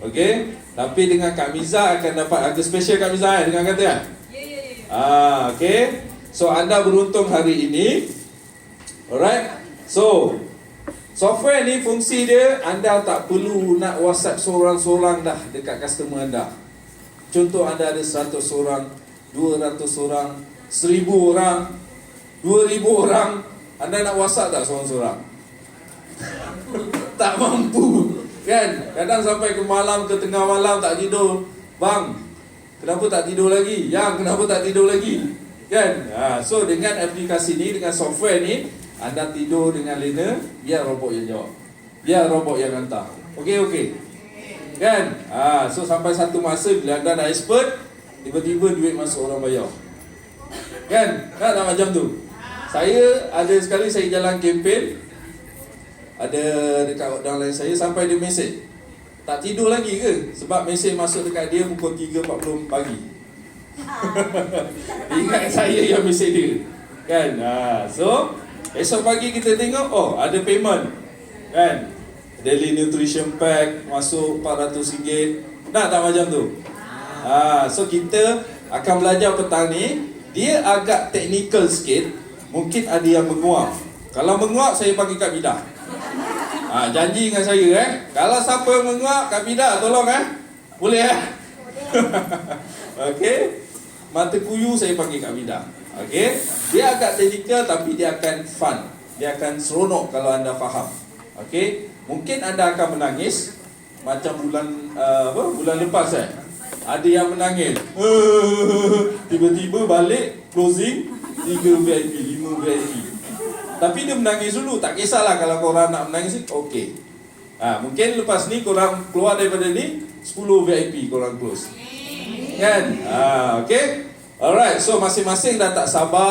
Okey, tapi dengan Kak Miza akan dapat harga special. Kak Miza dengan kata kan? Ya. Okey. So anda beruntung hari ini. Alright. So software ni fungsi dia, anda tak perlu nak WhatsApp seorang-seorang dah dekat customer anda. Contoh anda ada 100 orang, 200 orang, 1000 orang, 2000 orang, anda nak WhatsApp tak seorang-seorang? Tak mampu. Kan? Kadang sampai ke malam, ke tengah malam tak tidur. Bang, kenapa tak tidur lagi? Yang, kenapa tak tidur lagi? Kan? So dengan aplikasi ni, dengan software ni, anda tidur dengan lena, biar robot yang jawab, biar robot yang hantar. Okey. Kan? So sampai satu masa bila anda dah expert, tiba-tiba duit masuk orang bayar. Kan? Tak macam tu. Saya ada sekali saya jalan kempen, ada dekat downline saya, sampai dia mesej, tak tidur lagi ke? Sebab mesej masuk dekat dia pukul 3.40 pagi. Ingat saya yang mesej dia. Kan? So esok pagi kita tengok, oh ada payment. Kan? Daily nutrition pack masuk RM400. Nak tak macam tu? So kita akan belajar petang ni. Dia agak teknikal sikit. Mungkin ada yang menguap. Kalau menguap, saya panggil Kak Bidah. Janji dengan saya kalau siapa yang menguap, Kak Bidah tolong boleh Okey. Mata kuyu saya panggil Kak Bidah. Okey. Dia agak teknikal tapi dia akan fun. Dia akan seronok kalau anda faham. Okey. Mungkin anda akan menangis macam bulan lepas ada yang menangis. Tiba-tiba balik closing 3 VIP, 5 VIP. Tapi dia menangis dulu, tak kisahlah kalau korang nak menangis, okey. Mungkin lepas ni korang keluar daripada ni 10 VIP korang close. Kan? Okey. Alright, so masing-masing dah tak sabar